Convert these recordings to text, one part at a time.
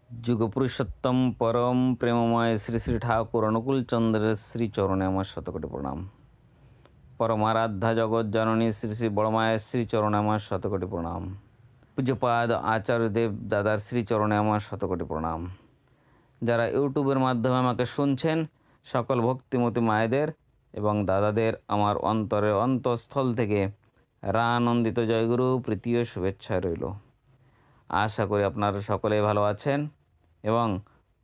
যুগপুরুষোত্তম পরম প্রেমময় শ্রী শ্রী ঠাকুর অনুকূল চন্দ্রের শ্রীচরণে আমার শতকোটি প্রণাম। পরমারাধ্যা জগৎ জননী শ্রী শ্রী বড়মায়ের শ্রীচরণে আমার শতকোটি প্রণাম। পূজ্যপাদ আচার্যদেব দাদার শ্রীচরণে আমার শতকোটি প্রণাম। যারা ইউটিউবের মাধ্যমে আমাকে শুনছেন সকল ভক্তিমতী মায়েদের এবং দাদাদের আমার অন্তরের অন্তঃস্থল থেকে রানন্দিত জয়গুরু প্রীতি ও শুভেচ্ছা রইল। আশা করি আপনারা সকলে ভালো আছেন এবং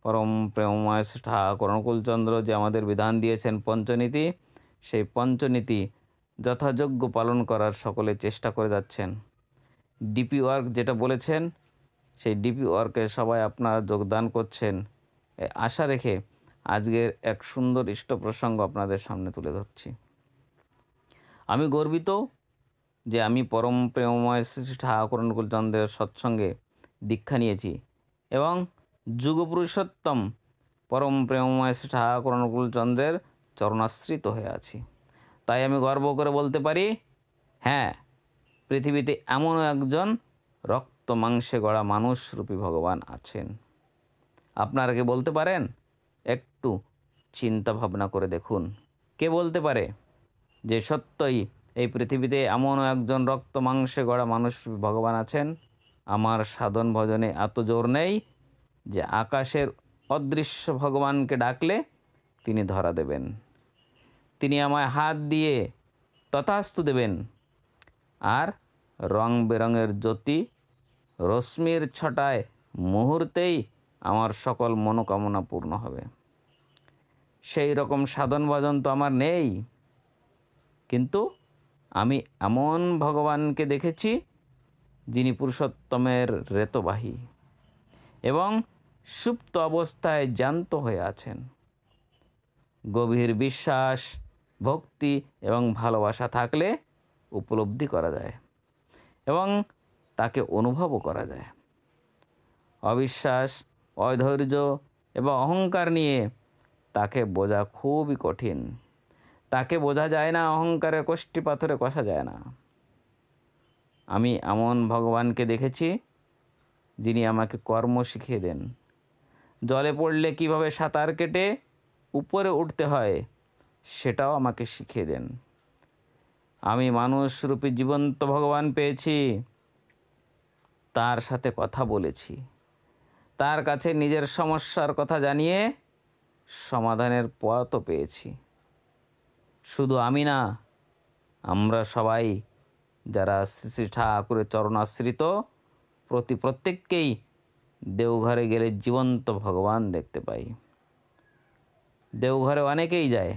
পরম প্রেমময় ঠাকুর অনুকূলচন্দ্র যে আমাদের বিধান দিয়েছেন পঞ্চনীতি, সেই পঞ্চনীতি যথাযোগ্য পালন করার সকলে চেষ্টা করে যাচ্ছেন। ডিপি ওয়ার্ক যেটা বলেছেন সেই ডিপি ওয়ার্কে সবাই আপনারা যোগদান করছেন, আশা রেখে আজকের এক সুন্দর ইষ্ট প্রসঙ্গ আপনাদের সামনে তুলে ধরছি। আমি গর্বিত যে আমি পরম প্রেমময় শ্রী ঠাকুর অনুকূলচন্দ্রের সৎসঙ্গে দীক্ষা নিয়েছি এবং যুগপুরুষোত্তম পরম প্রেমময় শ্রী ঠাকুর অনুকূলচন্দ্রের চরণাশ্রিত হয়ে আছি। তাই আমি গর্ব করে বলতে পারি, হ্যাঁ, পৃথিবীতে এমন একজন রক্ত মাংসে গড়া মানুষরূপী ভগবান আছেন। আপনারা কে বলতে পারেন? একটু চিন্তা ভাবনা করে দেখুন, কে বলতে পারে যে সত্যই এই পৃথিবীতে এমন একজন রক্ত মাংসে গড়া মানুষরূপী ভগবান আছেন? আমার সাধন ভজনে এত জোর নেই যে আকাশের অদৃশ্য ভগবানকে ডাকলে তিনি ধরা দেবেন, তিনি আমায় হাত দিয়ে তথাস্তু দেবেন, আর রং বেরঙের জ্যোতি রশ্মির ছটায় মুহূর্তেই আমার সকল মনোকামনা পূর্ণ হবে। সেই রকম সাধন ভজন তো আমার নেই, কিন্তু আমি এমন ভগবানকে দেখেছি যিনি পুরুষোত্তমের রেতবাহী এবং সুপ্ত অবস্থায় জ্যান্ত হয়ে আছেন। গভীর বিশ্বাস, ভক্তি এবং ভালোবাসা থাকলে উপলব্ধি করা যায় এবং তাকে অনুভবও করা যায়। অবিশ্বাস, অধৈর্য এবং অহংকার নিয়ে তাকে বোঝা খুবই কঠিন। তাকে বোঝা যায় না, অহংকারের কষ্টি পাথরে কষা যায় না। আমি এমন ভগবানকে দেখেছি যিনি আমাকে কর্ম শিখিয়ে দেন। জলে পড়লে কিভাবে সাঁতার কেটে উপরে উঠতে হয় সেটাও আমাকে শিখিয়ে দেন। আমি মানুষরূপী জীবন্ত ভগবান পেয়েছি, তার সাথে কথা বলেছি, তার কাছে নিজের সমস্যার কথা জানিয়ে সমাধানের পথও পেয়েছি। শুধু আমি না, আমরা সবাই যারা শ্রী শ্রী ঠাকুরের চরণাশ্রিত প্রত্যেককেই দেওঘরে গেলে জীবন্ত ভগবান দেখতে পাই। দেওঘরে অনেকেই যায়,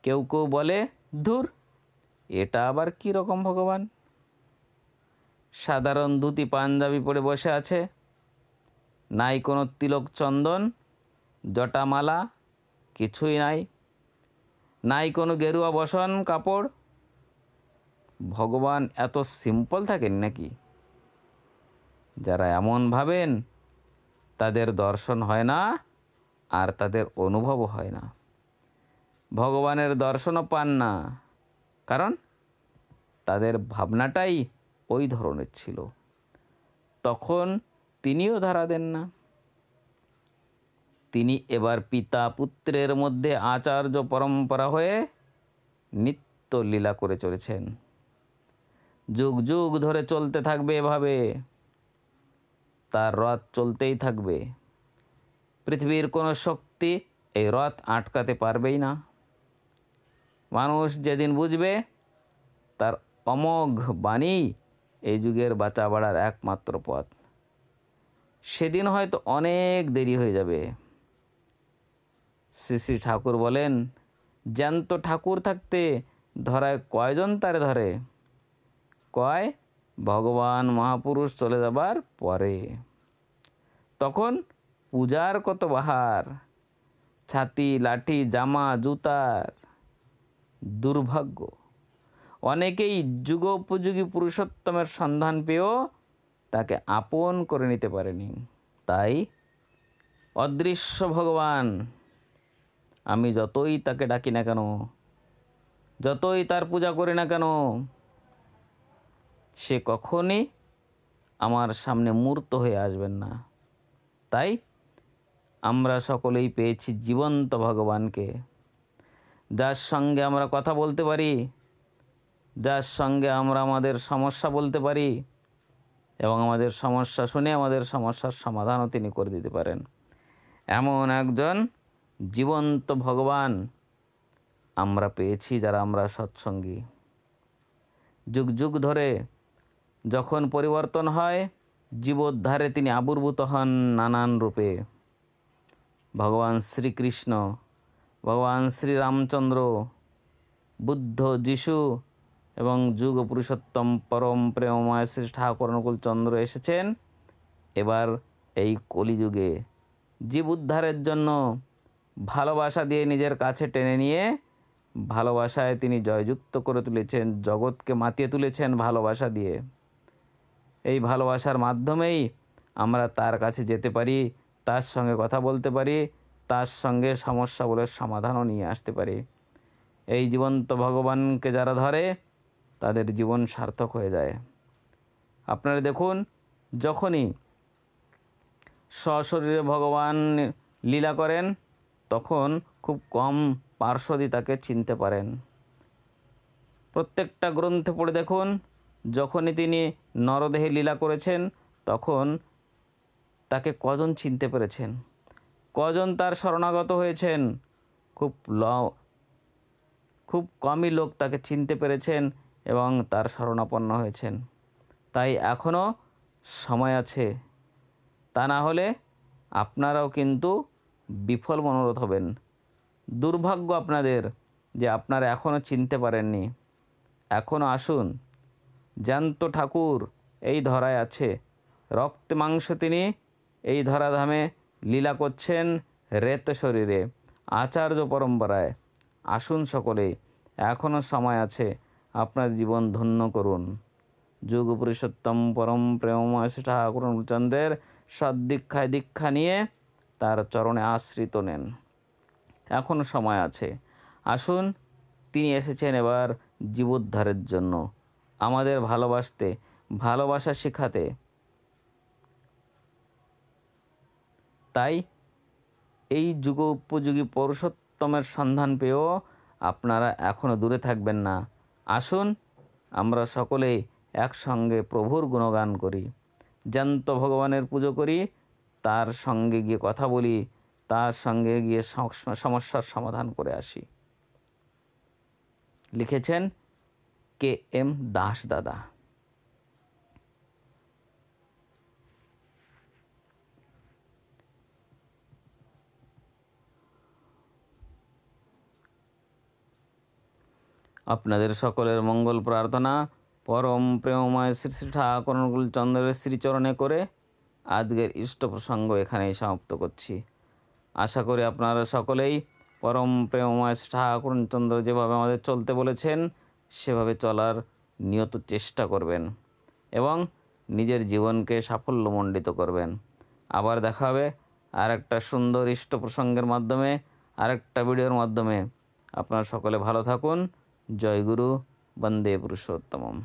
কেউ কেউ বলে, ধুর, এটা আবার কি রকম ভগবান? সাধারণ ধুতি পাঞ্জাবি পরে বসে আছে, নাই কোনো তিলক চন্দন জটামালা, কিছুই নাই, নাই কোনো গেরুয়া বসন কাপড়। ভগবান এত সিম্পল থাকেন নাকি? যারা এমন ভাবেন তাদের দর্শন হয় না আর তাদের অনুভবও হয় না। ভগবানের দর্শনও পান না, কারণ তাদের ভাবনাটাই ওই ধরনের ছিল। তখন তিনিও ধরা দেন না। তিনি এবার পিতা পুত্রের মধ্যে আচার্য পরম্পরা হয়ে নিত্য লীলা করে চলেছেন। যুগ যুগ ধরে চলতে থাকবে এভাবে, তার রথ চলতেই থাকবে। পৃথিবীর কোনো শক্তি এই রথ আটকাতে পারবেই না। মানুষ যেদিন বুঝবে তার অমোঘ বাণী এই যুগের বাঁচা বাড়ার একমাত্র পথ, সেদিন হয়তো অনেক দেরি হয়ে যাবে। শ্রী শ্রী ঠাকুর বলেন, জ্যান্ত ঠাকুর থাকতে ধরায় কয়জন তারে ধরে? কয় ভগবান মহাপুরুষ চলে যাবার পরে। তখন পূজার কত বাহার, ছাতি, লাঠি, জামা, জুতার দুর্ভাগ্য। অনেকেই যুগোপযোগী পুরুষোত্তমের সন্ধান পেয়েও তাকে আপন করে নিতে পারেনি। তাই অদৃশ্য ভগবান, আমি যতই তাকে ডাকি না কেন, যতই তার পূজা করি না কেন, সে কখনই আমার সামনে মূর্ত হয়ে আসবেন না। তাই আমরা সকলেই পেয়েছি জীবন্ত ভগবানকে, যার সঙ্গে আমরা কথা বলতে পারি, যার সঙ্গে আমরা আমাদের সমস্যা বলতে পারি এবং আমাদের সমস্যা শুনে আমাদের সমস্যার সমাধানও তিনি করে দিতে পারেন। এমন একজন জীবন্ত ভগবান আমরা পেয়েছি যারা আমরা সৎসঙ্গী। যুগ যুগ ধরে যখন পরিবর্তন হয়, জীবোদ্ধারে তিনি আবির্ভূত হন নানান রূপে। ভগবান শ্রীকৃষ্ণ, ভগবান শ্রীরামচন্দ্র, বুদ্ধ, যিশু এবং যুগ পুরুষোত্তম পরম প্রেমময় শ্রী ঠাকুর অনুকূল চন্দ্র এসেছেন এবার এই কলিযুগে জীব উদ্ধারের জন্য। ভালোবাসা দিয়ে নিজের কাছে টেনে নিয়ে ভালোবাসায় তিনি জয়যুক্ত করে তুলেছেন, জগৎকে মাতিয়ে তুলেছেন ভালোবাসা দিয়ে। এই ভালোবাসার মাধ্যমেই আমরা তার কাছে যেতে পারি, তার সঙ্গে কথা বলতে পারি, তার সঙ্গে সমস্যাগুলোর সমাধানও নিয়ে আসতে পারি। এই জীবন্ত ভগবানকে যারা ধরে তাদের জীবন সার্থক হয়ে যায়। আপনারা দেখুন, যখনই সশরীরে ভগবান লীলা করেন তখন খুব কম পার্শ্বদই তাকে চিনতে পারেন। প্রত্যেকটা গ্রন্থে পড়ে দেখুন, যখনই তিনি নরদেহে লীলা করেছেন তখন তাকে কজন চিনতে পেরেছেন, কজন তার শরণাগত হয়েছেন। খুব কমই লোক তাকে চিনতে পেরেছেন এবং তার শরণাপন্ন হয়েছেন। তাই এখনও সময় আছে, তা না হলে আপনারাও কিন্তু বিফল মনোরথ হবেন। দুর্ভাগ্য আপনাদের যে আপনারা এখনও চিনতে পারেননি। এখনও আসুন, জ্যান্ত ঠাকুর এই ধরায় আছে, রক্তে মাংসে তিনি এই ধরাধামে লীলা করছেন রেত শরীরে, আচার্য পরম্পরায়। আসুন সকলে, এখনও সময় আছে, আপনার জীবন ধন্য করুন। যুগ পুরুষোত্তম পরম প্রেমময় শ্রী ঠাকুর চন্দ্রের সদ্দীক্ষায় দীক্ষা নিয়ে তার চরণে আশ্রিত নেন। এখনও সময় আছে, আসুন। তিনি এসেছেন এবার জীবোদ্ধারের জন্য, আমাদের ভালোবাসতে, ভালোবাসা শেখাতে। তাই এই যুগোপযোগী পুরুষোত্তমের সন্ধান পেয়েও আপনারা এখনও দূরে থাকবেন না। আসুন, আমরা সকলে একসঙ্গে প্রভুর গুণগান করি, জ্যান্ত ভগবানের পুজো করি, তার সঙ্গে গিয়ে কথা বলি, তার সঙ্গে গিয়ে সমস্যার সমাধান করে আসি। লিখেছেন KM দাস দাদা। আপনাদের সকলের মঙ্গল প্রার্থনা পরম প্রেমময় শ্রী শ্রী ঠাকুর অনুকূল চন্দ্রের শ্রীচরণে করে আজকের ইষ্ট প্রসঙ্গ এখানেই সমাপ্ত করছি। আশা করি আপনারা সকলেই পরম প্রেমময় শ্রী ঠাকুর চন্দ্র যেভাবে আমাদের চলতে বলেছেন সেভাবে চলার নিয়ত চেষ্টা করবেন এবং নিজের জীবনকে সাফল্যমণ্ডিত করবেন। আবার দেখা হবে আর একটা সুন্দর ইষ্ট প্রসঙ্গের মাধ্যমে, আরেকটা ভিডিওর মাধ্যমে। আপনারা সকলে ভালো থাকুন। জয় গুরু, বন্দে পুরুষোত্তমম।